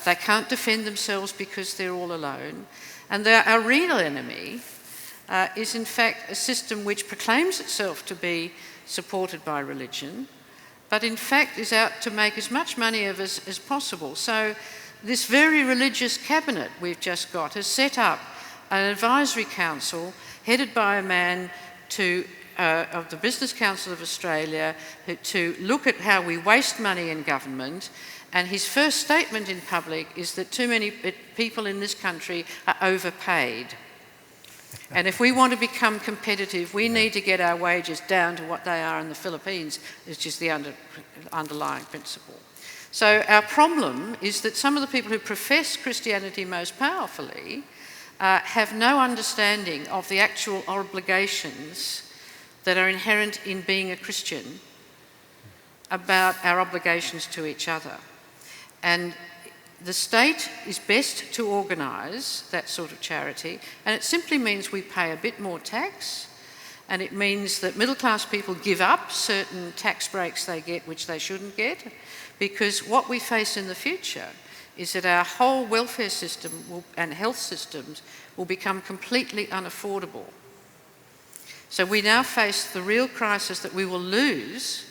A: They can't defend themselves because they're all alone. And our real enemy is in fact a system which proclaims itself to be supported by religion, but in fact is out to make as much money of us as possible. So this very religious cabinet we've just got has set up an advisory council headed by a man of the Business Council of Australia to look at how we waste money in government, and his first statement in public is that too many people in this country are overpaid. And if we want to become competitive, we need to get our wages down to what they are in the Philippines, which is the underlying principle. So our problem is that some of the people who profess Christianity most powerfully have no understanding of the actual obligations that are inherent in being a Christian about our obligations to each other. And the state is best to organise that sort of charity, and it simply means we pay a bit more tax, and it means that middle-class people give up certain tax breaks they get which they shouldn't get, because what we face in the future is that our whole welfare system and health systems will become completely unaffordable. So we now face the real crisis that we will lose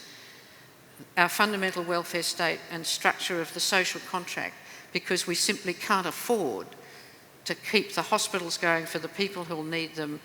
A: our fundamental welfare state and structure of the social contract because we simply can't afford to keep the hospitals going for the people who'll need them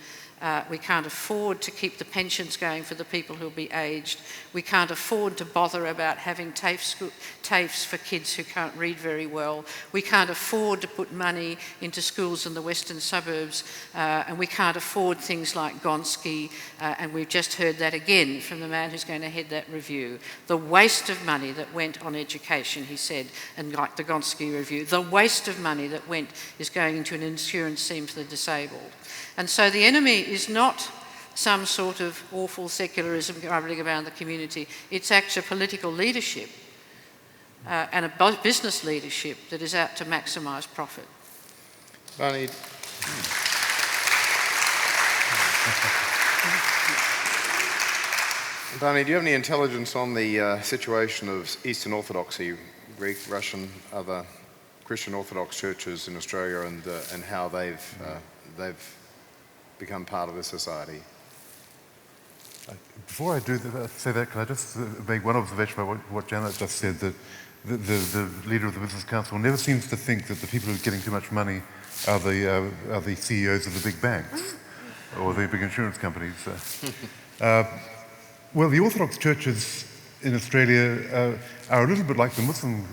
A: We can't afford to keep the pensions going for the people who'll be aged. We can't afford to bother about having TAFEs for kids who can't read very well. We can't afford to put money into schools in the western suburbs, and we can't afford things like Gonski, and we've just heard that again from the man who's going to head that review. The waste of money that went on education, he said, and like the Gonski review, the waste of money that went is going into an insurance scheme for the disabled. And so the enemy is not some sort of awful secularism governing around the community. It's actually political leadership and a business leadership that is out to maximise profit.
B: Barney. Barney, do you have any intelligence on the situation of Eastern Orthodoxy, Greek, Russian, other Christian Orthodox churches in Australia, and how they've become part of the society?
C: Before I say that, can I just make one observation about what Janet just said, that the leader of the Business Council never seems to think that the people who are getting too much money are the CEOs of the big banks or the big insurance companies. Well, the Orthodox churches in Australia are a little bit like the Muslim,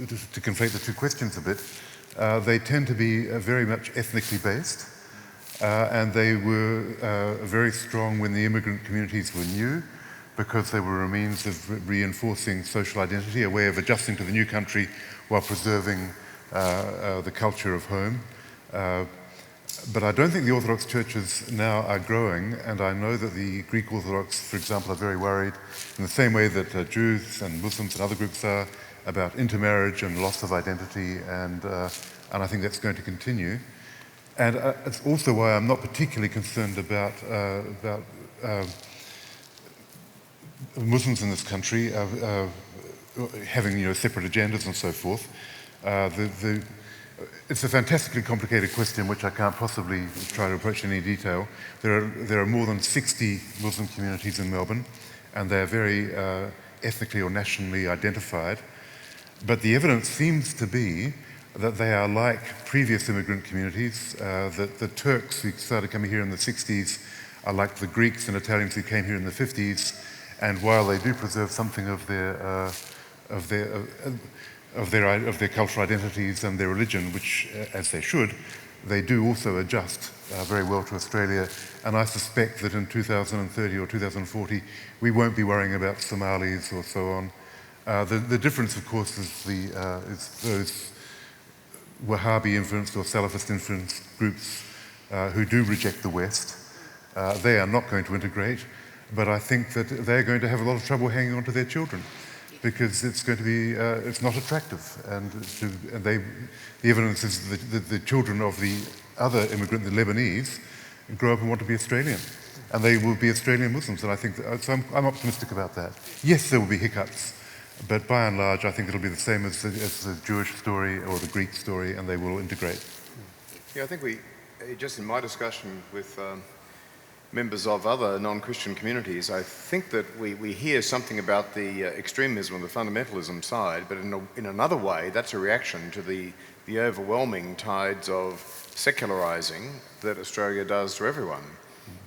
C: to conflate the two questions a bit. They tend to be very much ethnically based. And they were very strong when the immigrant communities were new, because they were a means of reinforcing social identity, a way of adjusting to the new country while preserving the culture of home. But I don't think the Orthodox churches now are growing, and I know that the Greek Orthodox, for example, are very worried in the same way that Jews and Muslims and other groups are about intermarriage and loss of identity, and I think that's going to continue. And it's also why I'm not particularly concerned about Muslims in this country having separate agendas and so forth. It's a fantastically complicated question which I can't possibly try to approach in any detail. There are more than 60 Muslim communities in Melbourne, and they're very ethnically or nationally identified. But the evidence seems to be that they are like previous immigrant communities, that the Turks who started coming here in the 60s are like the Greeks and Italians who came here in the 50s, and while they do preserve something of their cultural identities and their religion, which, as they should, they do also adjust very well to Australia. And I suspect that in 2030 or 2040, we won't be worrying about Somalis or so on. The difference, of course, is those Wahhabi-influenced or Salafist-influenced groups who do reject the West. They are not going to integrate, but I think that they're going to have a lot of trouble hanging on to their children, because it's going to be, it's not attractive. And the evidence is that the children of the other immigrant, the Lebanese, grow up and want to be Australian. And they will be Australian Muslims, and I think so I'm optimistic about that. Yes, there will be hiccups, but by and large, I think it'll be the same as the Jewish story or the Greek story, and they will integrate.
B: Yeah, I think just in my discussion with members of other non-Christian communities, I think that we hear something about the extremism and the fundamentalism side, but in another way, that's a reaction to the overwhelming tides of secularising that Australia does to everyone.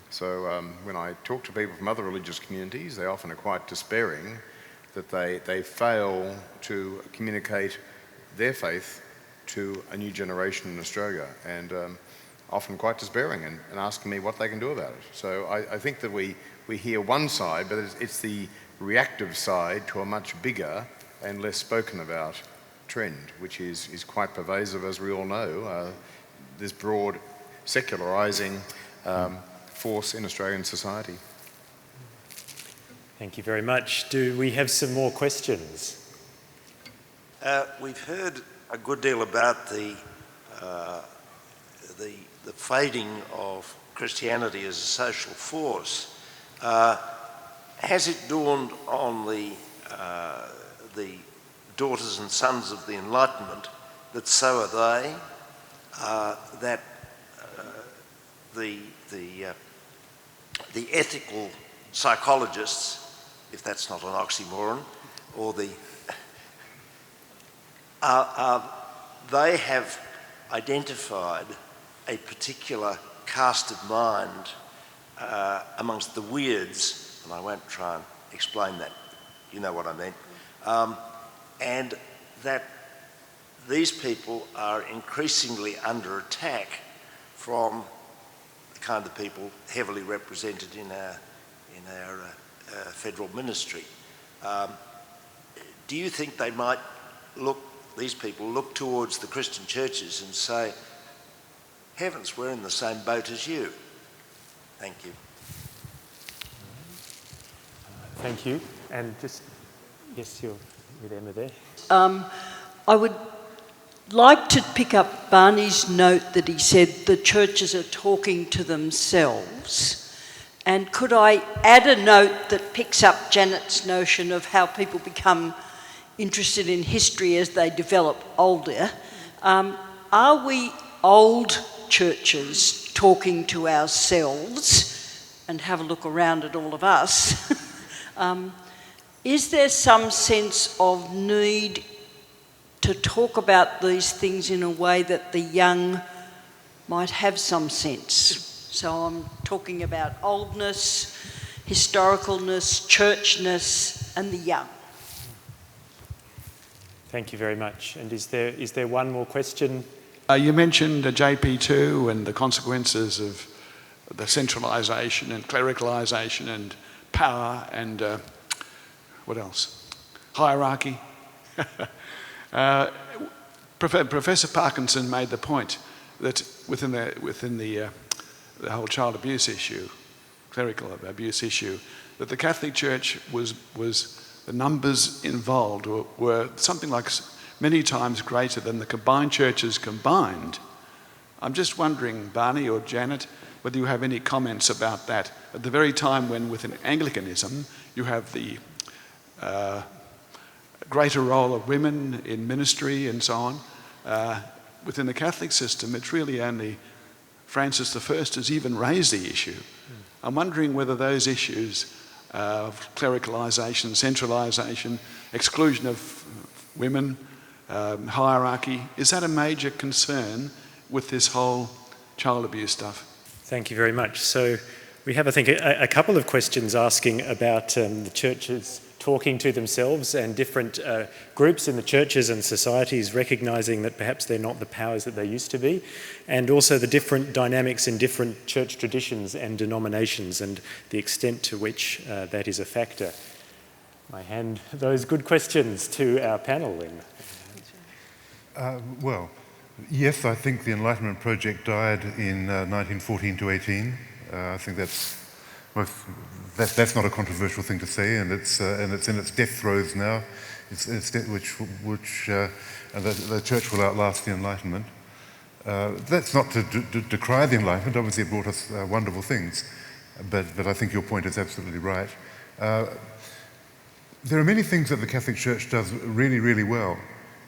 B: So when I talk to people from other religious communities, they often are quite despairing that they fail to communicate their faith to a new generation in Australia, and often quite despairing and asking me what they can do about it. So I think that we hear one side, but it's the reactive side to a much bigger and less spoken about trend, which is quite pervasive, as we all know, this broad secularising force in Australian society.
D: Thank you very much. Do we have some more questions?
H: We've heard a good deal about the fading of Christianity as a social force. Has it dawned on the daughters and sons of the Enlightenment that so are they, that the ethical psychologists, if that's not an oxymoron, or they have identified a particular cast of mind amongst the weirds, and I won't try and explain that, you know what I mean, and that these people are increasingly under attack from the kind of people heavily represented in our federal ministry. Do you think they might these people look towards the Christian churches and say, heavens, we're in the same boat as you? Thank you.
D: Thank you. And just, yes, you're with Emma there.
I: I would like to pick up Barney's note that he said the churches are talking to themselves. And could I add a note that picks up Janet's notion of how people become interested in history as they develop older? Are we old churches talking to ourselves? And have a look around at all of us. Is there some sense of need to talk about these things in a way that the young might have some sense? So I'm talking about oldness, historicalness, churchness, and the young.
D: Thank you very much. And is there one more question?
J: You mentioned JP2 and the consequences of the centralisation and clericalisation and power and what else? Hierarchy. Professor Parkinson made the point that within the whole child abuse issue, clerical abuse issue, that the Catholic Church was the numbers involved were something like many times greater than the combined churches combined. I'm just wondering, Barney or Janet, whether you have any comments about that at the very time when within Anglicanism you have the greater role of women in ministry and so on. Within the Catholic system, it's really only Francis I has even raised the issue. I'm wondering whether those issues of clericalisation, centralisation, exclusion of women, hierarchy, is that a major concern with this whole child abuse stuff?
D: Thank you very much. So we have, I think, a couple of questions asking about the churches talking to themselves and different groups in the churches and societies recognising that perhaps they're not the powers that they used to be, and also the different dynamics in different church traditions and denominations and the extent to which that is a factor. I hand those good questions to our panel then.
C: Well, yes, I think the Enlightenment project died in 1914 to 18. I think that's not a controversial thing to say, and it's in its death throes now. The Church will outlast the Enlightenment. That's not to decry the Enlightenment. Obviously, it brought us wonderful things, but I think your point is absolutely right. There are many things that the Catholic Church does really, really well.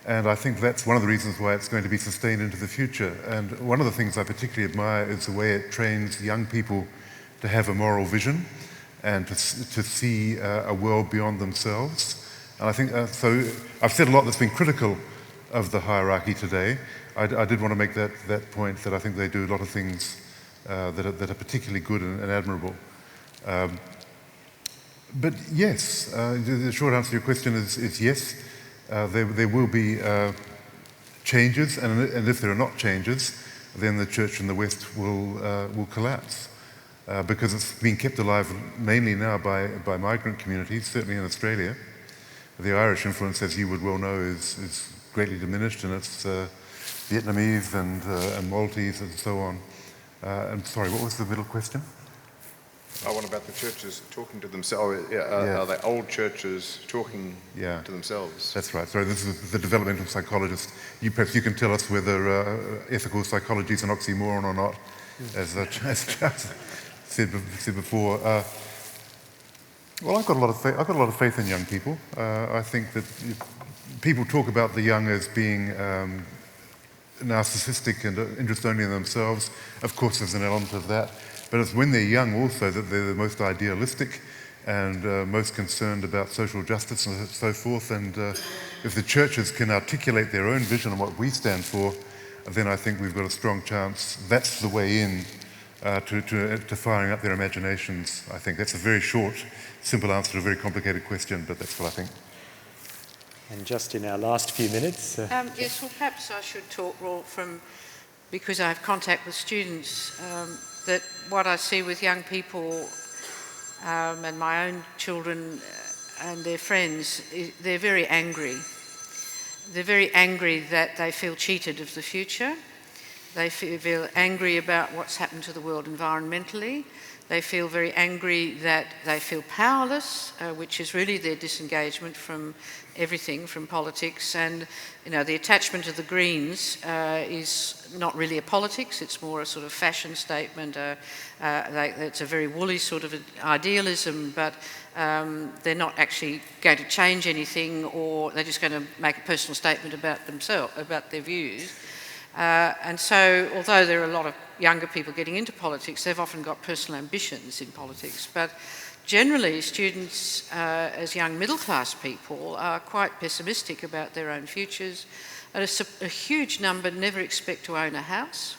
C: And I think that's one of the reasons why it's going to be sustained into the future. And one of the things I particularly admire is the way it trains young people to have a moral vision and to see a world beyond themselves. And I think, so I've said a lot that's been critical of the hierarchy today. I did want to make that point, that I think they do a lot of things that are particularly good and admirable. But yes, the short answer to your question is yes. There will be changes, and if there are not changes, then the Church in the West will collapse, because it's being kept alive mainly now by migrant communities, certainly in Australia. The Irish influence, as you would well know, is greatly diminished, and it's Vietnamese and Maltese and so on. I'm sorry, what was the middle question?
B: Oh, what about the churches talking to themselves? Are they old churches talking to themselves?
C: That's right. So this is the developmental psychologist. Perhaps you can tell us whether ethical psychology is an oxymoron or not, as Charles said before. Well, I've got a lot of faith in young people. I think that people talk about the young as being narcissistic and interested only in themselves. Of course, there's an element of that. But it's when they're young also that they're the most idealistic and most concerned about social justice and so forth. And if the churches can articulate their own vision on what we stand for, then I think we've got a strong chance. That's the way in to firing up their imaginations, I think. That's a very short, simple answer to a very complicated question, but that's what I think.
D: And just in our last few minutes...
A: Yes, well, perhaps I should talk more because I have contact with students, that what I see with young people and my own children and their friends, they're very angry. They're very angry that they feel cheated of the future. They feel angry about what's happened to the world environmentally. They feel very angry that they feel powerless, which is really their disengagement from everything, from politics. And, you know, the attachment to the Greens is not really a politics, it's more a sort of fashion statement. It's a very woolly sort of idealism, but they're not actually going to change anything, or they're just going to make a personal statement about themselves, about their views. And so, although there are a lot of younger people getting into politics, they've often got personal ambitions in politics. But generally, students as young middle-class people are quite pessimistic about their own futures. And a huge number never expect to own a house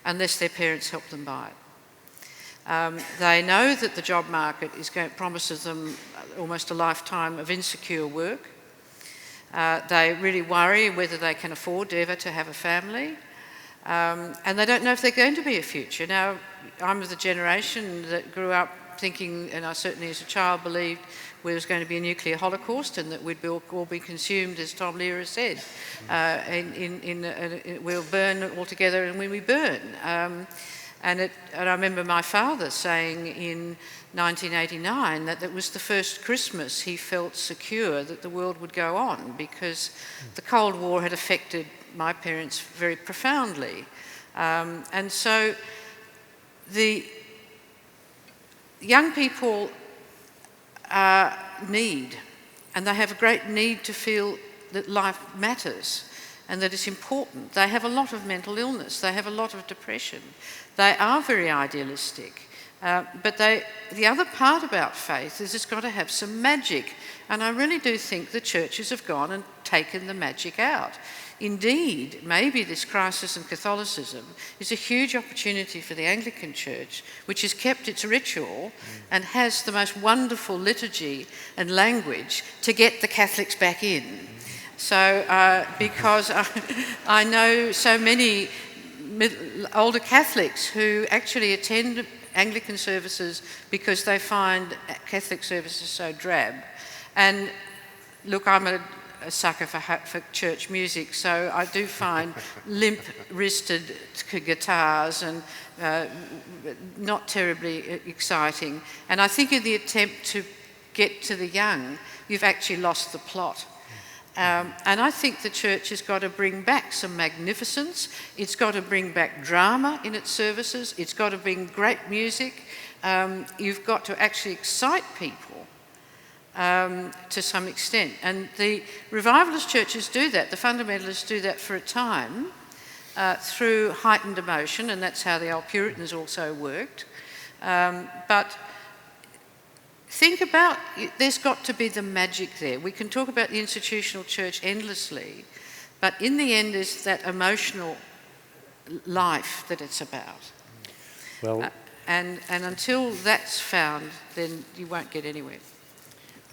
A: unless their parents help them buy it. They know that the job market promises them almost a lifetime of insecure work. They really worry whether they can afford ever to have a family, and they don't know if they're going to be a future. Now, I'm of the generation that grew up thinking, and I certainly as a child believed, there was going to be a nuclear holocaust and that we'd all be consumed, as Tom Lehrer said. We'll burn altogether, and when we burn. And I remember my father saying in 1989 that it was the first Christmas he felt secure that the world would go on, because the Cold War had affected my parents very profoundly. And so the young people need, and they have a great need to feel that life matters and that it's important. They have a lot of mental illness, they have a lot of depression, they are very idealistic. But the other part about faith is it's got to have some magic. And I really do think the churches have gone and taken the magic out. Indeed, maybe this crisis in Catholicism is a huge opportunity for the Anglican Church, which has kept its ritual and has the most wonderful liturgy and language, to get the Catholics back in. So, because I know so many older Catholics who actually attend Anglican services because they find Catholic services so drab. And look, I'm a sucker for church music, so I do find limp-wristed guitars and not terribly exciting. And I think in the attempt to get to the young, you've actually lost the plot. And I think the church has got to bring back some magnificence. It's got to bring back drama in its services. It's got to bring great music. You've got to actually excite people to some extent. And the revivalist churches do that. The fundamentalists do that for a time through heightened emotion, and that's how the old Puritans also worked. But think about, there's got to be the magic there. We can talk about the institutional church endlessly, but in the end is that emotional life that it's about.
D: Well,
A: and until that's found, then you won't get anywhere.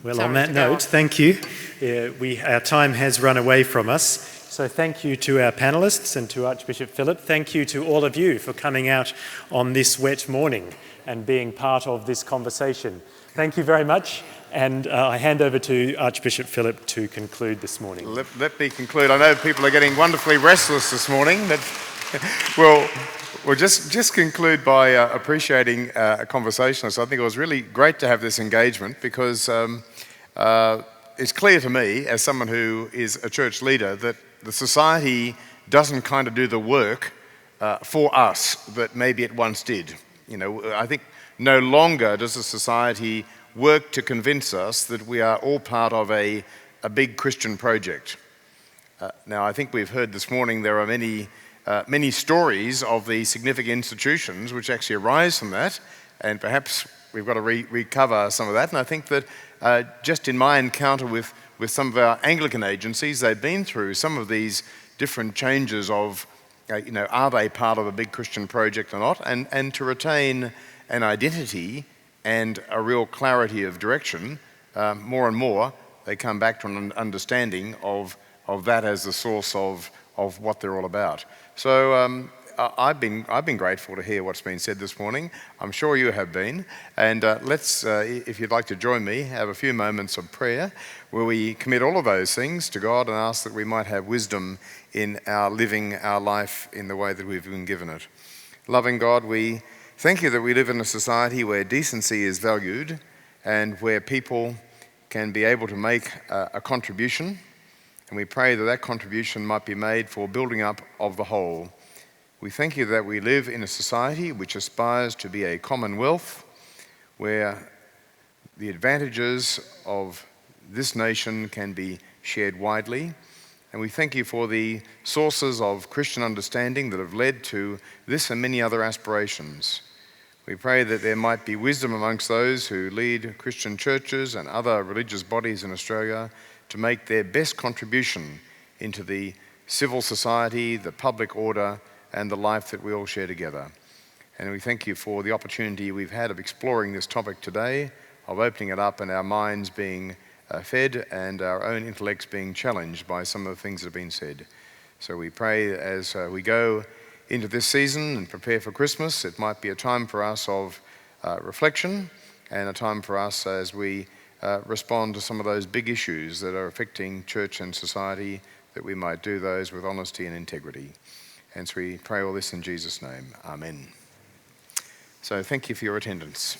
D: Well, on that note, thank you. Our time has run away from us. So thank you to our panellists and to Archbishop Philip. Thank you to all of you for coming out on this wet morning and being part of this conversation. Thank you very much, and I hand over to Archbishop Philip to conclude this morning.
B: Let me conclude. I know people are getting wonderfully restless this morning. We'll just conclude by appreciating a conversationalist. I think it was really great to have this engagement, because it's clear to me, as someone who is a church leader, that the society doesn't kind of do the work for us that maybe it once did. You know, I think no longer does the society work to convince us that we are all part of a big Christian project. Now, I think we've heard this morning there are many stories of the significant institutions which actually arise from that, and perhaps we've got to recover some of that. And I think that just in my encounter with some of our Anglican agencies, they've been through some of these different changes of are they part of a big Christian project or not, and to retain an identity and a real clarity of direction. More and more they come back to an understanding of that as the source of what they're all about. So I've been grateful to hear what's been said this morning. I'm sure you have been. And let's, if you'd like to join me, have a few moments of prayer where we commit all of those things to God and ask that we might have wisdom in our living our life in the way that we've been given it. Loving God, we thank you that we live in a society where decency is valued and where people can be able to make a contribution. And we pray that that contribution might be made for building up of the whole. We thank you that we live in a society which aspires to be a commonwealth where the advantages of this nation can be shared widely. And we thank you for the sources of Christian understanding that have led to this and many other aspirations. We pray that there might be wisdom amongst those who lead Christian churches and other religious bodies in Australia to make their best contribution into the civil society, the public order, and the life that we all share together. And we thank you for the opportunity we've had of exploring this topic today, of opening it up and our minds being fed and our own intellects being challenged by some of the things that have been said. So we pray as we go into this season and prepare for Christmas, it might be a time for us of reflection and a time for us as we respond to some of those big issues that are affecting church and society, that we might do those with honesty and integrity. And so we pray all this in Jesus' name. Amen. So thank you for your attendance.